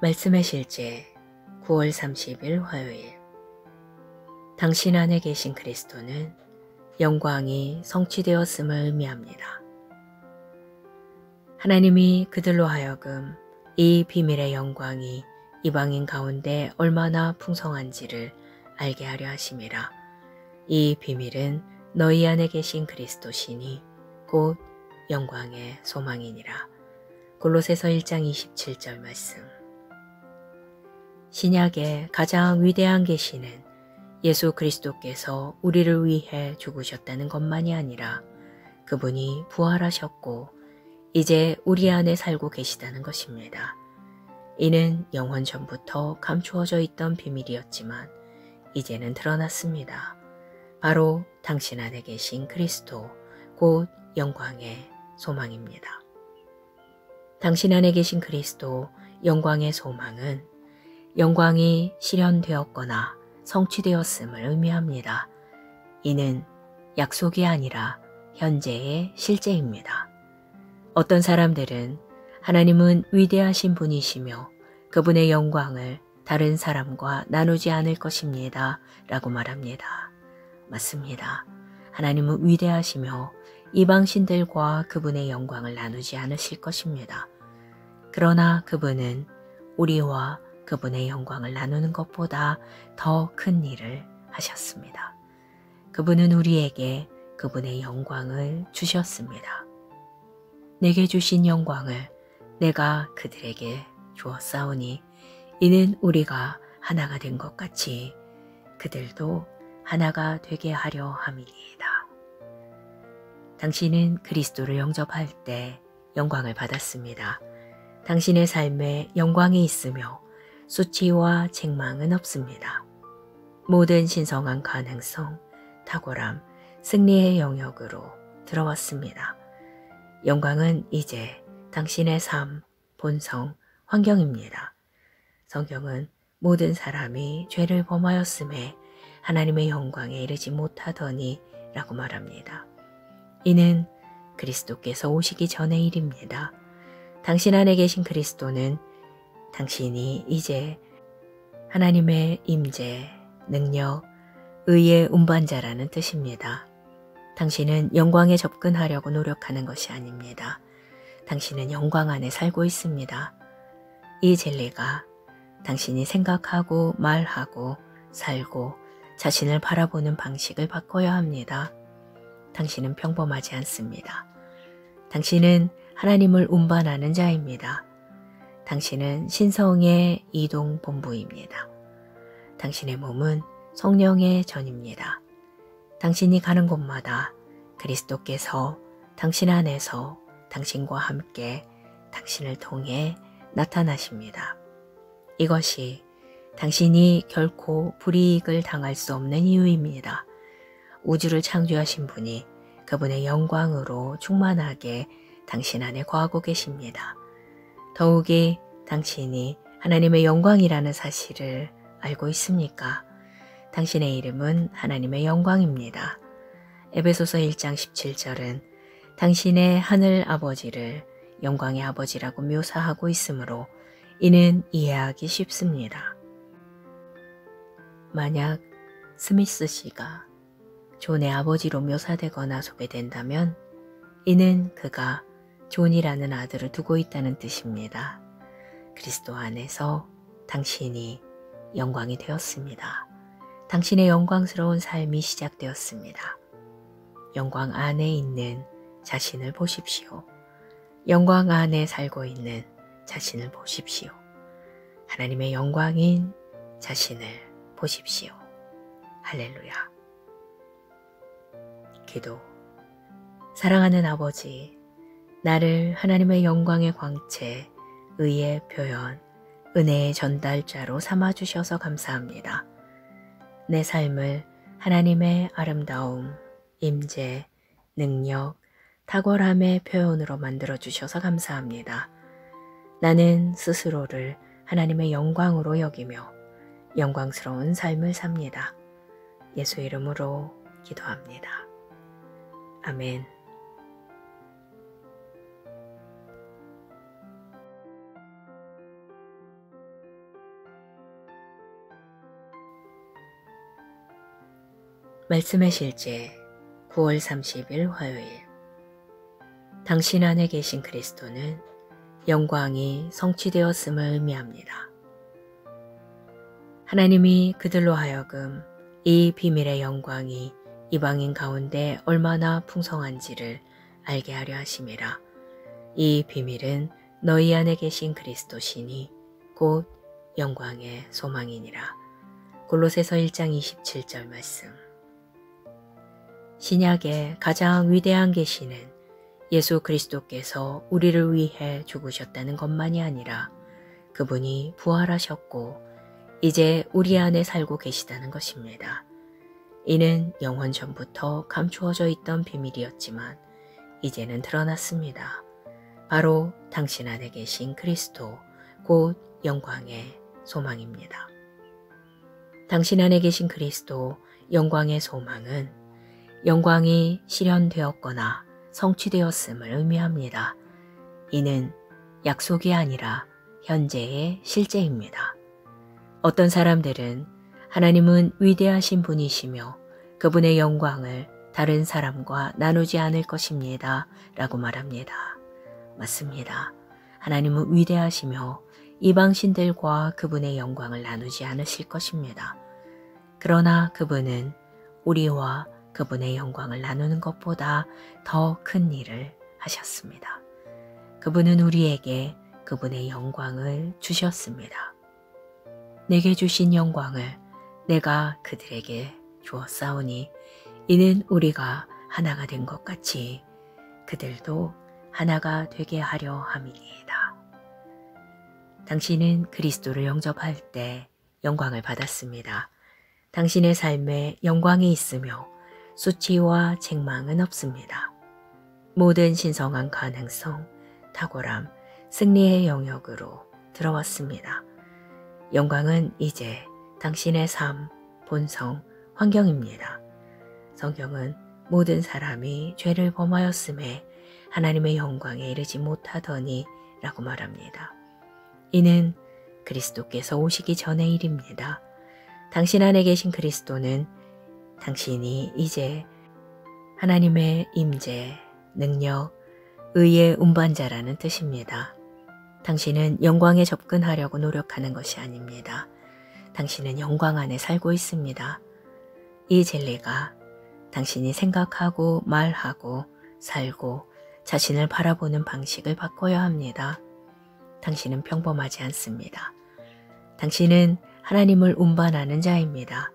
말씀의 실제 9월 30일 화요일. 당신 안에 계신 그리스도는 영광이 성취되었음을 의미합니다. 하나님이 그들로 하여금 이 비밀의 영광이 이방인 가운데 얼마나 풍성한지를 알게 하려 하심이라. 이 비밀은 너희 안에 계신 그리스도시니 곧 영광의 소망이니라. 골로새서 1장 27절 말씀. 신약의 가장 위대한 계시는 예수 그리스도께서 우리를 위해 죽으셨다는 것만이 아니라 그분이 부활하셨고 이제 우리 안에 살고 계시다는 것입니다. 이는 영원 전부터 감추어져 있던 비밀이었지만 이제는 드러났습니다. 바로 당신 안에 계신 그리스도, 곧 영광의 소망입니다. 당신 안에 계신 그리스도, 영광의 소망은 영광이 실현되었거나 성취되었음을 의미합니다. 이는 약속이 아니라 현재의 실제입니다. 어떤 사람들은 하나님은 위대하신 분이시며 그분의 영광을 다른 사람과 나누지 않을 것입니다 라고 말합니다. 맞습니다. 하나님은 위대하시며 이방신들과 그분의 영광을 나누지 않으실 것입니다. 그러나 그분은 우리와 그분의 영광을 나누는 것보다 더 큰 일을 하셨습니다. 그분은 우리에게 그분의 영광을 주셨습니다. 내게 주신 영광을 내가 그들에게 주었사오니 이는 우리가 하나가 된 것 같이 그들도 하나가 되게 하려 함이니이다. 당신은 그리스도를 영접할 때 영광을 받았습니다. 당신의 삶에 영광이 있으며 수치와 책망은 없습니다. 모든 신성한 가능성, 탁월함, 승리의 영역으로 들어왔습니다. 영광은 이제 당신의 삶, 본성, 환경입니다. 성경은 모든 사람이 죄를 범하였음에 하나님의 영광에 이르지 못하더니 라고 말합니다. 이는 그리스도께서 오시기 전의 일입니다. 당신 안에 계신 그리스도는 당신이 이제 하나님의 임재, 능력, 의의 운반자라는 뜻입니다. 당신은 영광에 접근하려고 노력하는 것이 아닙니다. 당신은 영광 안에 살고 있습니다. 이 진리가 당신이 생각하고 말하고 살고 자신을 바라보는 방식을 바꿔야 합니다. 당신은 평범하지 않습니다. 당신은 하나님을 운반하는 자입니다. 당신은 신성의 이동 본부입니다. 당신의 몸은 성령의 전입니다. 당신이 가는 곳마다 그리스도께서 당신 안에서 당신과 함께 당신을 통해 나타나십니다. 이것이 당신이 결코 불이익을 당할 수 없는 이유입니다. 우주를 창조하신 분이 그분의 영광으로 충만하게 당신 안에 거하고 계십니다. 더욱이 당신이 하나님의 영광이라는 사실을 알고 있습니까? 당신의 이름은 하나님의 영광입니다. 에베소서 1장 17절은 당신의 하늘 아버지를 영광의 아버지라고 묘사하고 있으므로 이는 이해하기 쉽습니다. 만약 스미스 씨가 존의 아버지로 묘사되거나 소개된다면 이는 그가 존이라는 아들을 두고 있다는 뜻입니다. 그리스도 안에서 당신이 영광이 되었습니다. 당신의 영광스러운 삶이 시작되었습니다. 영광 안에 있는 자신을 보십시오. 영광 안에 살고 있는 자신을 보십시오. 하나님의 영광인 자신을 보십시오. 할렐루야. 기도. 사랑하는 아버지, 나를 하나님의 영광의 광채, 의의 표현, 은혜의 전달자로 삼아주셔서 감사합니다. 내 삶을 하나님의 아름다움, 임재, 능력, 탁월함의 표현으로 만들어주셔서 감사합니다. 나는 스스로를 하나님의 영광으로 여기며 영광스러운 삶을 삽니다. 예수 이름으로 기도합니다. 아멘. 말씀의 실제 9월 30일 화요일. 당신 안에 계신 그리스도는 영광이 성취되었음을 의미합니다. 하나님이 그들로 하여금 이 비밀의 영광이 이방인 가운데 얼마나 풍성한지를 알게 하려 하심이라. 이 비밀은 너희 안에 계신 그리스도시니 곧 영광의 소망이니라. 골로새서 1장 27절 말씀. 신약의 가장 위대한 계시는 예수 그리스도께서 우리를 위해 죽으셨다는 것만이 아니라 그분이 부활하셨고 이제 우리 안에 살고 계시다는 것입니다. 이는 영원 전부터 감추어져 있던 비밀이었지만 이제는 드러났습니다. 바로 당신 안에 계신 그리스도, 곧 영광의 소망입니다. 당신 안에 계신 그리스도, 영광의 소망은 영광이 실현되었거나 성취되었음을 의미합니다. 이는 약속이 아니라 현재의 실제입니다. 어떤 사람들은 하나님은 위대하신 분이시며 그분의 영광을 다른 사람과 나누지 않을 것입니다 라고 말합니다. 맞습니다. 하나님은 위대하시며 이방신들과 그분의 영광을 나누지 않으실 것입니다. 그러나 그분은 우리와 그분의 영광을 나누는 것보다 더 큰 일을 하셨습니다. 그분은 우리에게 그분의 영광을 주셨습니다. 내게 주신 영광을 내가 그들에게 주었사오니 이는 우리가 하나가 된 것 같이 그들도 하나가 되게 하려 함이니이다. 당신은 그리스도를 영접할 때 영광을 받았습니다. 당신의 삶에 영광이 있으며 수치와 책망은 없습니다. 모든 신성한 가능성, 탁월함, 승리의 영역으로 들어왔습니다. 영광은 이제 당신의 삶, 본성, 환경입니다. 성경은 모든 사람이 죄를 범하였음에 하나님의 영광에 이르지 못하더니 라고 말합니다. 이는 그리스도께서 오시기 전의 일입니다. 당신 안에 계신 그리스도는 당신이 이제 하나님의 임재, 능력, 의의 운반자라는 뜻입니다. 당신은 영광에 접근하려고 노력하는 것이 아닙니다. 당신은 영광 안에 살고 있습니다. 이 진리가 당신이 생각하고 말하고 살고 자신을 바라보는 방식을 바꿔야 합니다. 당신은 평범하지 않습니다. 당신은 하나님을 운반하는 자입니다.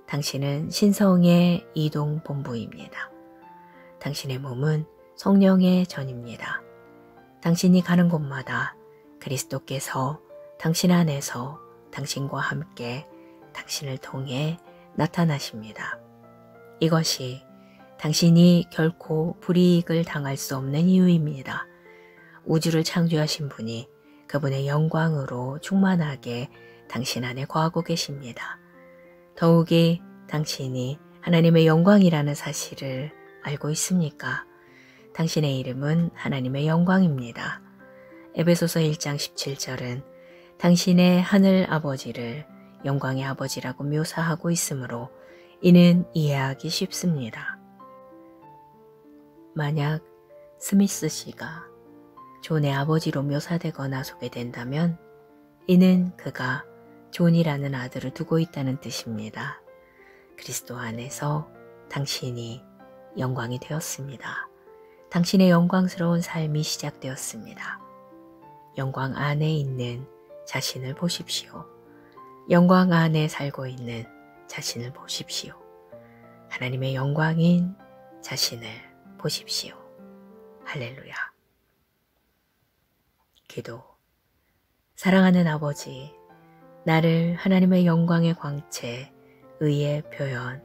당신은 신성의 이동 본부입니다. 당신의 몸은 성령의 전입니다. 당신이 가는 곳마다 그리스도께서 당신 안에서 당신과 함께 당신을 통해 나타나십니다. 이것이 당신이 결코 불이익을 당할 수 없는 이유입니다. 우주를 창조하신 분이 그분의 영광으로 충만하게 당신 안에 거하고 계십니다. 더욱이 당신이 하나님의 영광이라는 사실을 알고 있습니까? 당신의 이름은 하나님의 영광입니다. 에베소서 1장 17절은 당신의 하늘 아버지를 영광의 아버지라고 묘사하고 있으므로 이는 이해하기 쉽습니다. 만약 스미스 씨가 존의 아버지로 묘사되거나 소개된다면 이는 그가 존이라는 아들을 두고 있다는 뜻입니다. 그리스도 안에서 당신이 영광이 되었습니다. 당신의 영광스러운 삶이 시작되었습니다. 영광 안에 있는 자신을 보십시오. 영광 안에 살고 있는 자신을 보십시오. 하나님의 영광인 자신을 보십시오. 할렐루야. 기도. 사랑하는 아버지, 나를 하나님의 영광의 광채, 의의 표현,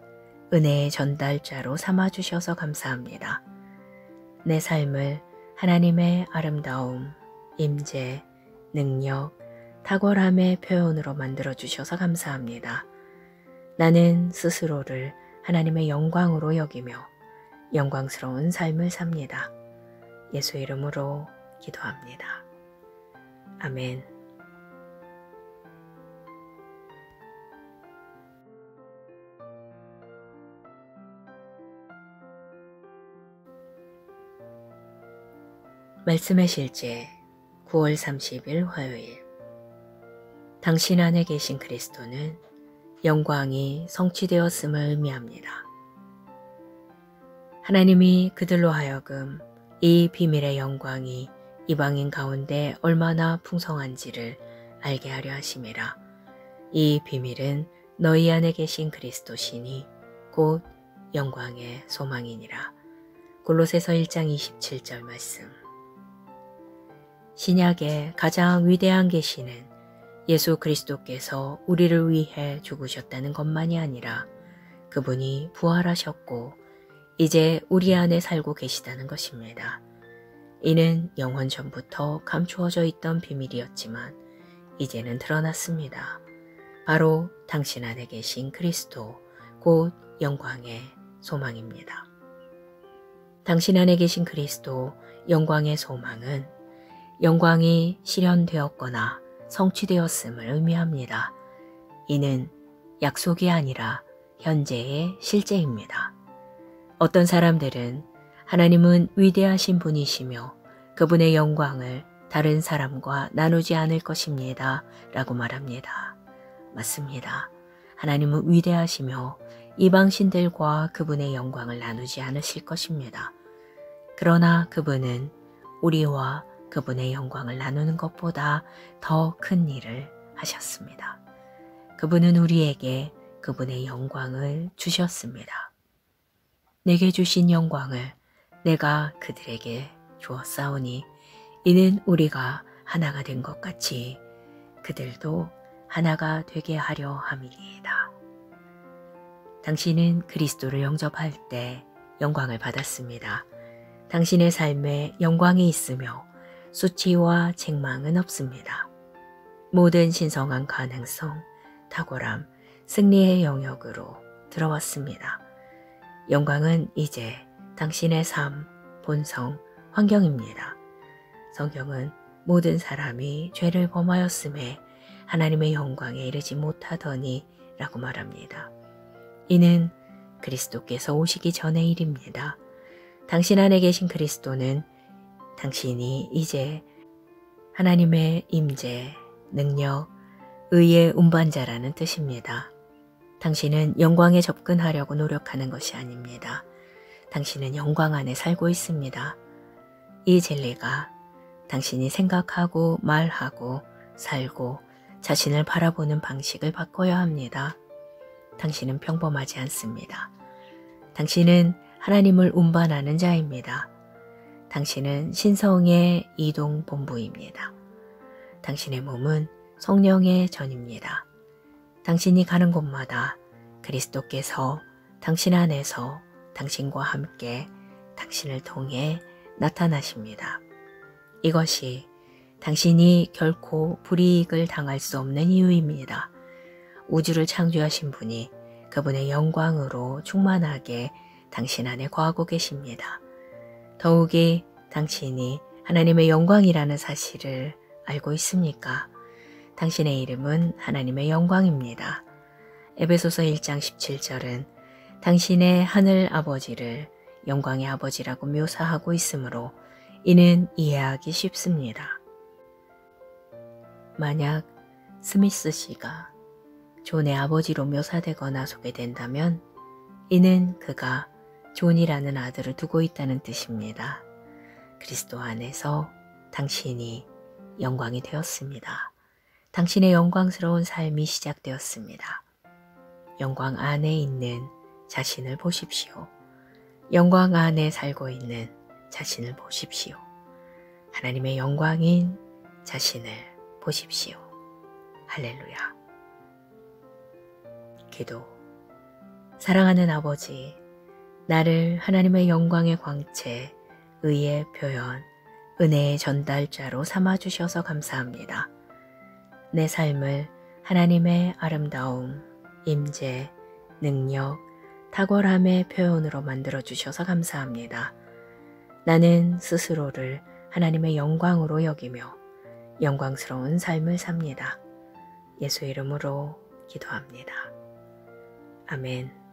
은혜의 전달자로 삼아주셔서 감사합니다. 내 삶을 하나님의 아름다움, 임재, 능력, 탁월함의 표현으로 만들어주셔서 감사합니다. 나는 스스로를 하나님의 영광으로 여기며 영광스러운 삶을 삽니다. 예수 이름으로 기도합니다. 아멘. 말씀의 실제 9월 30일 화요일. 당신 안에 계신 그리스도는 영광이 성취되었음을 의미합니다. 하나님이 그들로 하여금 이 비밀의 영광이 이방인 가운데 얼마나 풍성한지를 알게 하려 하심이라. 이 비밀은 너희 안에 계신 그리스도시니 곧 영광의 소망이니라. 골로새서 1장 27절 말씀. 신약의 가장 위대한 계시는 예수 그리스도께서 우리를 위해 죽으셨다는 것만이 아니라 그분이 부활하셨고 이제 우리 안에 살고 계시다는 것입니다. 이는 영원 전부터 감추어져 있던 비밀이었지만 이제는 드러났습니다. 바로 당신 안에 계신 그리스도, 곧 영광의 소망입니다. 당신 안에 계신 그리스도, 영광의 소망은 영광이 실현되었거나 성취되었음을 의미합니다. 이는 약속이 아니라 현재의 실제입니다. 어떤 사람들은 하나님은 위대하신 분이시며 그분의 영광을 다른 사람과 나누지 않을 것입니다 라고 말합니다. 맞습니다. 하나님은 위대하시며 이방신들과 그분의 영광을 나누지 않으실 것입니다. 그러나 그분은 우리와 그분의 영광을 나누는 것보다 더 큰 일을 하셨습니다. 그분은 우리에게 그분의 영광을 주셨습니다. 내게 주신 영광을 내가 그들에게 주었사오니 이는 우리가 하나가 된 것 같이 그들도 하나가 되게 하려 함이니이다. 당신은 그리스도를 영접할 때 영광을 받았습니다. 당신의 삶에 영광이 있으며 수치와 책망은 없습니다. 모든 신성한 가능성, 탁월함, 승리의 영역으로 들어왔습니다. 영광은 이제 당신의 삶, 본성, 환경입니다. 성경은 모든 사람이 죄를 범하였음에 하나님의 영광에 이르지 못하더니 라고 말합니다. 이는 그리스도께서 오시기 전의 일입니다. 당신 안에 계신 그리스도는 당신이 이제 하나님의 임재, 능력, 의의 운반자라는 뜻입니다. 당신은 영광에 접근하려고 노력하는 것이 아닙니다. 당신은 영광 안에 살고 있습니다. 이 진리가 당신이 생각하고 말하고 살고 자신을 바라보는 방식을 바꿔야 합니다. 당신은 평범하지 않습니다. 당신은 하나님을 운반하는 자입니다. 당신은 신성의 이동 본부입니다. 당신의 몸은 성령의 전입니다. 당신이 가는 곳마다 그리스도께서 당신 안에서 당신과 함께 당신을 통해 나타나십니다. 이것이 당신이 결코 불이익을 당할 수 없는 이유입니다. 우주를 창조하신 분이 그분의 영광으로 충만하게 당신 안에 거하고 계십니다. 더욱이 당신이 하나님의 영광이라는 사실을 알고 있습니까? 당신의 이름은 하나님의 영광입니다. 에베소서 1장 17절은 당신의 하늘 아버지를 영광의 아버지라고 묘사하고 있으므로 이는 이해하기 쉽습니다. 만약 스미스 씨가 존의 아버지로 묘사되거나 소개된다면 이는 그가 존이라는 아들을 두고 있다는 뜻입니다. 그리스도 안에서 당신이 영광이 되었습니다. 당신의 영광스러운 삶이 시작되었습니다. 영광 안에 있는 자신을 보십시오. 영광 안에 살고 있는 자신을 보십시오. 하나님의 영광인 자신을 보십시오. 할렐루야. 기도. 사랑하는 아버지, 나를 하나님의 영광의 광채, 의의 표현, 은혜의 전달자로 삼아주셔서 감사합니다. 내 삶을 하나님의 아름다움, 임재, 능력, 탁월함의 표현으로 만들어주셔서 감사합니다. 나는 스스로를 하나님의 영광으로 여기며 영광스러운 삶을 삽니다. 예수 이름으로 기도합니다. 아멘.